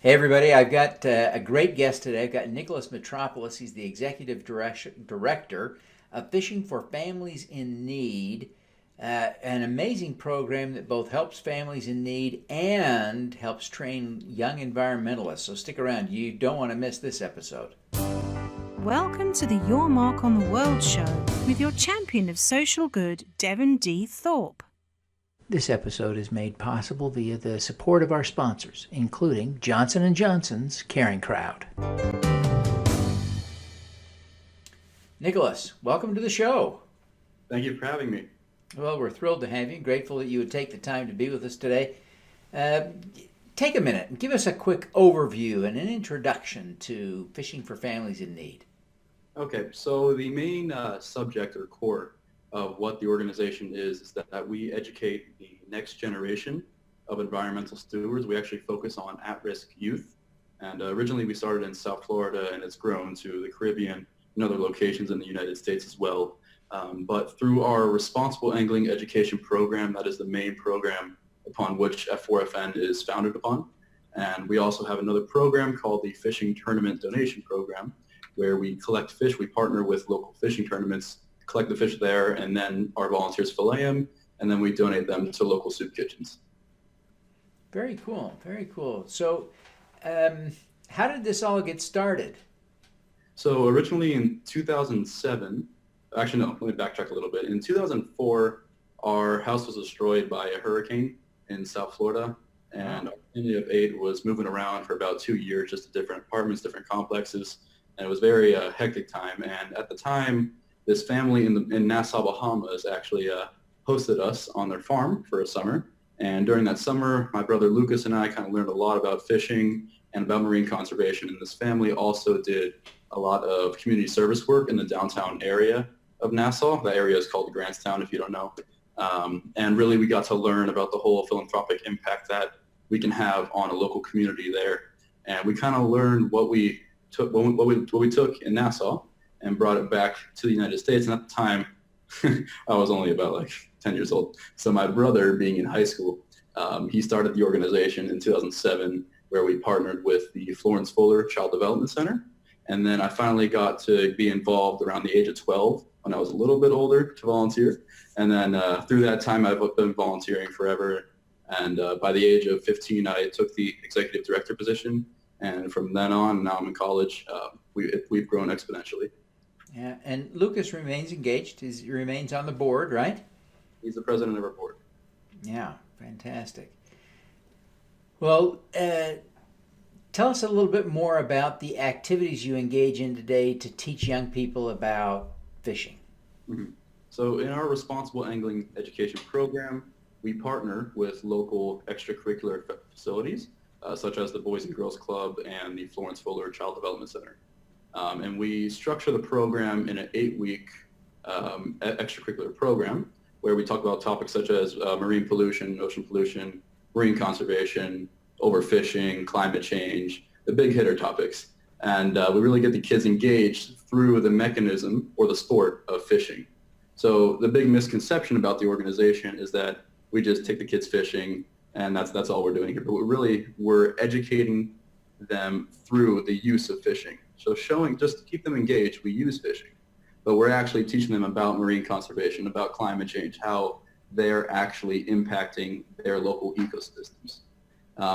Hey everybody, I've got a great guest today. I've got Nicholas Metropulos. He's the executive director of Fishing for Families in Need, an amazing program that both helps families in need and helps train young environmentalists. So stick around. You don't want to miss this episode. Welcome to the Your Mark on the World show with your champion of social good, Devin D. Thorpe. This episode is made possible via the support of our sponsors, including Johnson & Johnson's Caring Crowd. Nicholas, welcome to the show. Thank you for having me. Well, we're thrilled to have you. Grateful that you would take the time to be with us today. Take a minute and give us a quick overview and an introduction to Fishing for Families in Need. Okay, so the main subject or core of what the organization is that we educate the next generation of environmental stewards. We actually focus on at-risk youth. And originally we started in South Florida, and it's grown to the Caribbean and other locations in the United States as well. But through our responsible angling education program, that is the main program upon which F4F End is founded upon. And we also have another program called the Fishing Tournament Donation Program, where we collect fish. We partner with local fishing tournaments, collect the fish there, and then our volunteers fillet them, and then we donate them to local soup kitchens. Very cool, very cool. So how did this all get started? So originally in 2007, actually no, let me backtrack a little bit. In 2004, our house was destroyed by a hurricane in South Florida, and our family of 8 was moving around for about 2 years, just to different apartments, different complexes, and it was very hectic time. And at the time, this family in Nassau, Bahamas actually hosted us on their farm for a summer. And during that summer, my brother Lucas and I kind of learned a lot about fishing and about marine conservation. And this family also did a lot of community service work in the downtown area of Nassau. That area is called Grantstown, if you don't know. And really, we got to learn about the whole philanthropic impact that we can have on a local community there. And we kind of learned what we took in Nassau and brought it back to the United States. And at the time, I was only about like 10 years old. So my brother, being in high school, he started the organization in 2007, where we partnered with the Florence Fuller Child Development Center. And then I finally got to be involved around the age of 12 when I was a little bit older to volunteer. And then through that time, I've been volunteering forever. And by the age of 15, I took the executive director position. And from then on, now I'm in college, we've grown exponentially. Yeah, and Lucas remains engaged. He remains on the board, right? He's the president of our board. Yeah, fantastic. Well, tell us a little bit more about the activities you engage in today to teach young people about fishing. Mm-hmm. So in our responsible angling education program, we partner with local extracurricular facilities, such as the Boys and Girls Club and the Florence Fuller Child Development Center. And we structure the program in an 8-week extracurricular program where we talk about topics such as marine pollution, ocean pollution, marine conservation, overfishing, climate change, the big hitter topics. And we really get the kids engaged through the mechanism or the sport of fishing. So the big misconception about the organization is that we just take the kids fishing and that's all we're doing here. But we're educating them through the use of fishing. So just to keep them engaged, we use fishing, but we're actually teaching them about marine conservation, about climate change, how they're actually impacting their local ecosystems.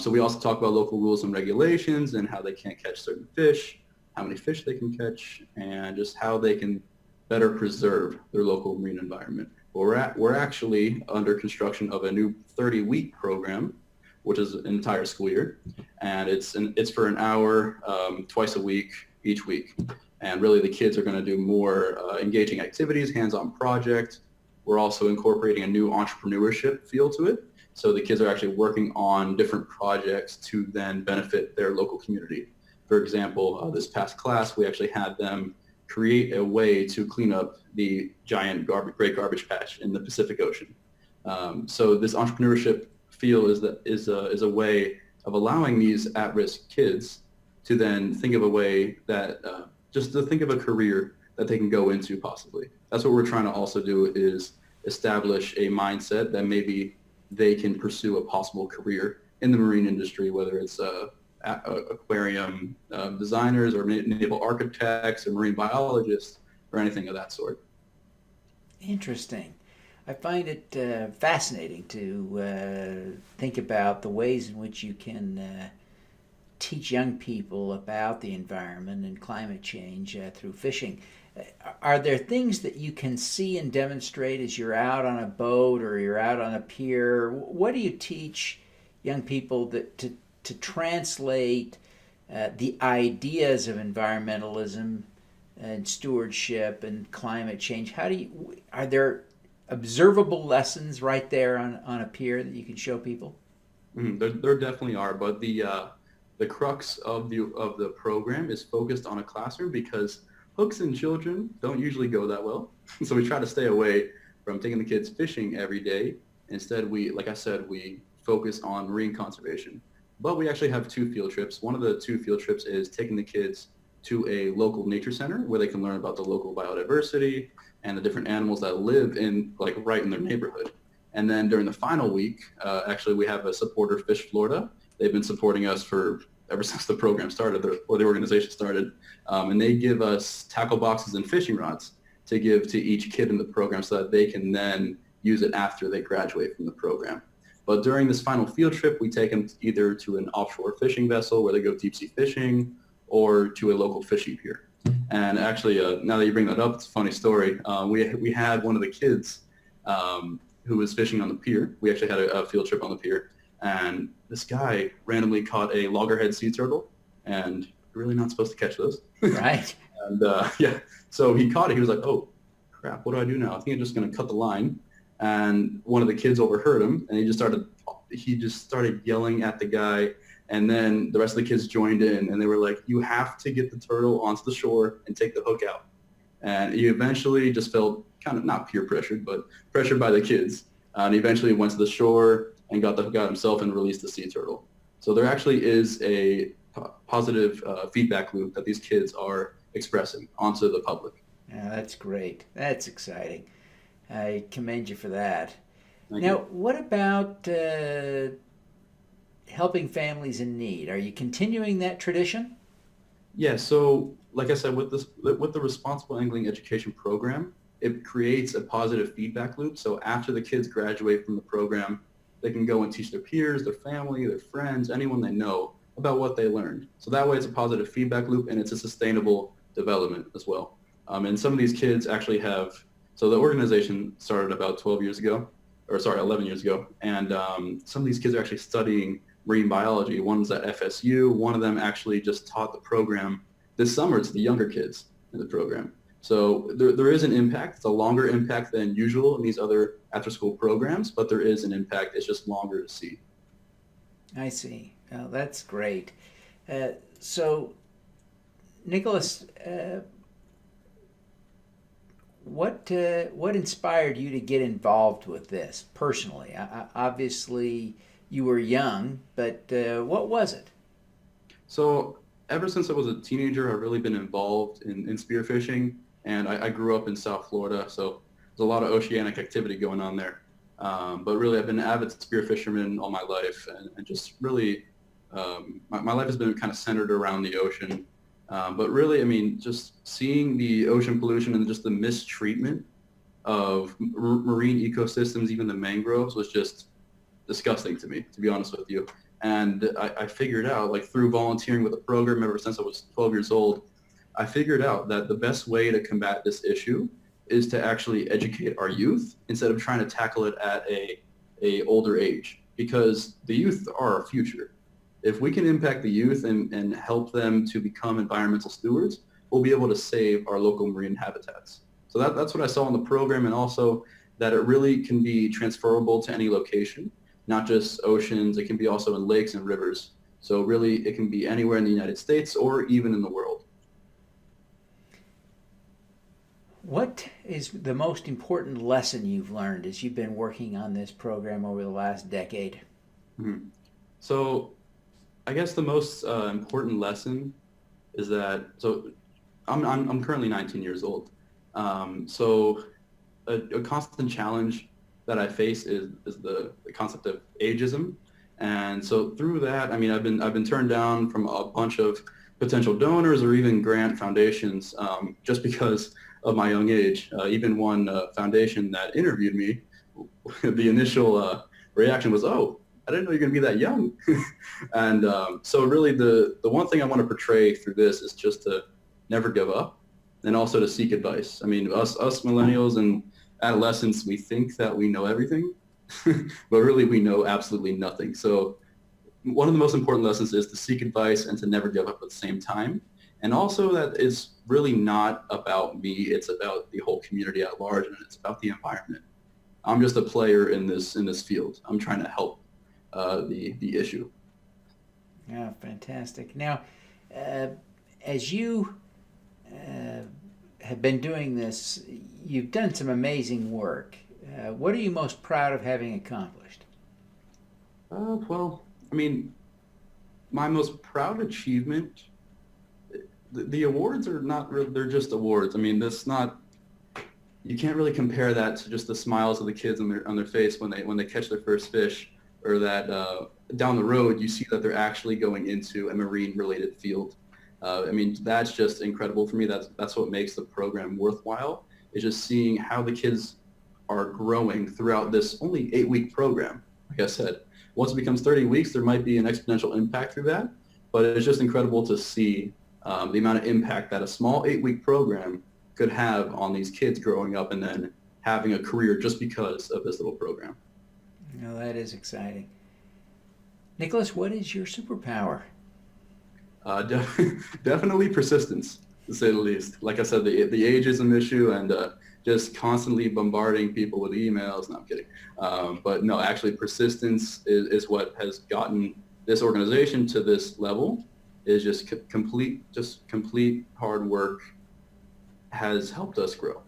So we also talk about local rules and regulations and how they can't catch certain fish, how many fish they can catch, and just how they can better preserve their local marine environment. We're actually under construction of a new 30-week program, which is an entire school year, and it's for an hour twice a week, each week. And really the kids are going to do more engaging activities, hands-on projects. We're also incorporating a new entrepreneurship feel to it. So the kids are actually working on different projects to then benefit their local community. For example, this past class, we actually had them create a way to clean up the giant great garbage patch in the Pacific Ocean. So this entrepreneurship feel is a way of allowing these at-risk kids to then think of a way that just to think of a career that they can go into possibly. That's what we're trying to also do, is establish a mindset that maybe they can pursue a possible career in the marine industry, whether it's aquarium designers or naval architects or marine biologists or anything of that sort. Interesting. I find it fascinating to think about the ways in which you can teach young people about the environment and climate change through fishing. Are there things that you can see and demonstrate as you're out on a boat or you're out on a pier? What do you teach young people to translate the ideas of environmentalism and stewardship and climate change? Are there observable lessons right there on a pier that you can show people? There definitely are, but the crux of the program is focused on a classroom because hooks and children don't usually go that well. So we try to stay away from taking the kids fishing every day. Instead, like I said, we focus on marine conservation. But we actually have 2 field trips. One of the 2 field trips is taking the kids to a local nature center where they can learn about the local biodiversity and the different animals that live right in their neighborhood. And then during the final week, actually we have a supporter, Fish Florida. They've been supporting us ever since the program started, or the organization started. And they give us tackle boxes and fishing rods to give to each kid in the program so that they can then use it after they graduate from the program. But during this final field trip, we take them either to an offshore fishing vessel where they go deep sea fishing or to a local fishing pier. And actually, now that you bring that up, it's a funny story. We had one of the kids who was fishing on the pier. We actually had a field trip on the pier. And this guy randomly caught a loggerhead sea turtle, and you're really not supposed to catch those. Right. And so he caught it. He was like, oh, crap, what do I do now? I think I'm just going to cut the line. And one of the kids overheard him, and he just started yelling at the guy. And then the rest of the kids joined in, and they were like, you have to get the turtle onto the shore and take the hook out. And he eventually just felt kind of not peer pressured, but pressured by the kids. And he eventually went to the shore and got the hook out himself and released the sea turtle. So there actually is a positive feedback loop that these kids are expressing onto the public. Yeah, that's great. That's exciting. I commend you for that. Thank Now, you. what about helping families in need? Are you continuing that tradition? Yeah, so like I said, with the Responsible Angling Education Program, it creates a positive feedback loop. So after the kids graduate from the program, they can go and teach their peers, their family, their friends, anyone they know about what they learned. So that way it's a positive feedback loop and it's a sustainable development as well. And some of these kids actually so the organization started about 11 years ago. And some of these kids are actually studying marine biology. One's at FSU. One of them actually just taught the program this summer to the younger kids in the program. So there is an impact. It's a longer impact than usual in these other after-school programs, but there is an impact. It's just longer to see. I see. Oh, that's great. So, Nicholas, what inspired you to get involved with this personally? Obviously, you were young, but what was it? So ever since I was a teenager, I've really been involved in spearfishing, and I grew up in South Florida, so there's a lot of oceanic activity going on there. But really, I've been an avid spear fisherman all my life, and just really, my life has been kind of centered around the ocean. But really, I mean, just seeing the ocean pollution and just the mistreatment of marine ecosystems, even the mangroves, was just disgusting to me, to be honest with you. And I figured out, like through volunteering with the program ever since I was 12 years old, I figured out that the best way to combat this issue is to actually educate our youth instead of trying to tackle it at a older age, because the youth are our future. If we can impact the youth and help them to become environmental stewards, we'll be able to save our local marine habitats. So that's what I saw in the program, and also that it really can be transferable to any location, not just oceans. It can be also in lakes and rivers. So really, it can be anywhere in the United States or even in the world. What is the most important lesson you've learned as you've been working on this program over the last decade? Mm-hmm. So I guess the most important lesson is that, so I'm currently 19 years old. So a constant challenge that I face is the concept of ageism. And so through that, I mean, I've been turned down from a bunch of potential donors or even grant foundations just because of my young age. Even one foundation that interviewed me, the initial reaction was, "Oh, I didn't know you're going to be that young." And so really the one thing I want to portray through this is just to never give up and also to seek advice. I mean, us millennials and adolescents, we think that we know everything, but really we know absolutely nothing. So one of the most important lessons is to seek advice and to never give up at the same time. And also that it's really not about me, it's about the whole community at large, and it's about the environment. I'm just a player in this field. I'm trying to help the issue. Yeah, fantastic. Now, as you have been doing this, you've done some amazing work. What are you most proud of having accomplished? Well, I mean, my most proud achievement, the awards are not really, they're just awards. I mean, you can't really compare that to just the smiles of the kids on their face when they catch their first fish, or that down the road you see that they're actually going into a marine related field. I mean, that's just incredible for me. That's what makes the program worthwhile, is just seeing how the kids are growing throughout this only 8-week program. Like I said, once it becomes 30 weeks, there might be an exponential impact through that, but it's just incredible to see the amount of impact that a small 8-week program could have on these kids growing up and then having a career just because of this little program. Well, that is exciting. Nicholas, what is your superpower? Definitely persistence, to say the least. Like I said, the ageism issue and just constantly bombarding people with emails. No, I'm kidding. But no, actually persistence is what has gotten this organization to this level. Is just complete hard work has helped us grow.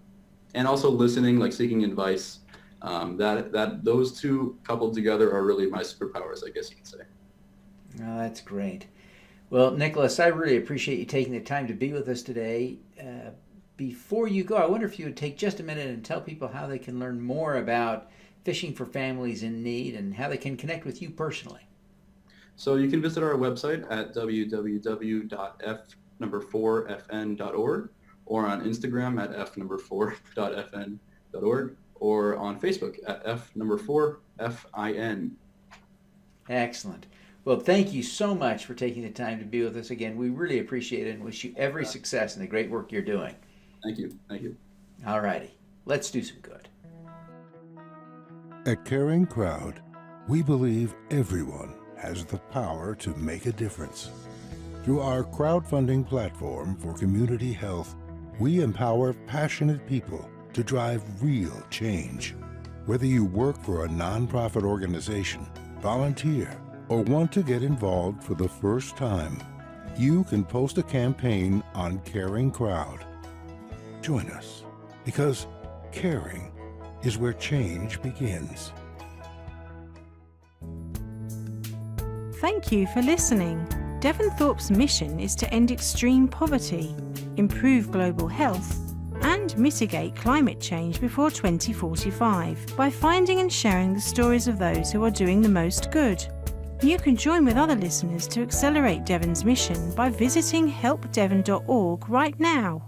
And also listening, like seeking advice. That those two coupled together are really my superpowers, I guess you could say. Oh, that's great. Well, Nicholas, I really appreciate you taking the time to be with us today. Before you go, I wonder if you would take just a minute and tell people how they can learn more about fishing for families in need and how they can connect with you personally. So you can visit our website at www.f4fn.org, or on Instagram at f4fn.org, or on Facebook at f4fin. Excellent. Well, thank you so much for taking the time to be with us again. We really appreciate it and wish you every success in the great work you're doing. Thank you. Thank you. All righty. Let's do some good. At Caring Crowd, we believe everyone has the power to make a difference. Through our crowdfunding platform for community health, we empower passionate people to drive real change. Whether you work for a nonprofit organization, volunteer, or want to get involved for the first time, you can post a campaign on Caring Crowd. Join us, because caring is where change begins. Thank you for listening. Devin Thorpe's mission is to end extreme poverty, improve global health, and mitigate climate change before 2045 by finding and sharing the stories of those who are doing the most good. You can join with other listeners to accelerate Devin's mission by visiting helpdevin.org right now.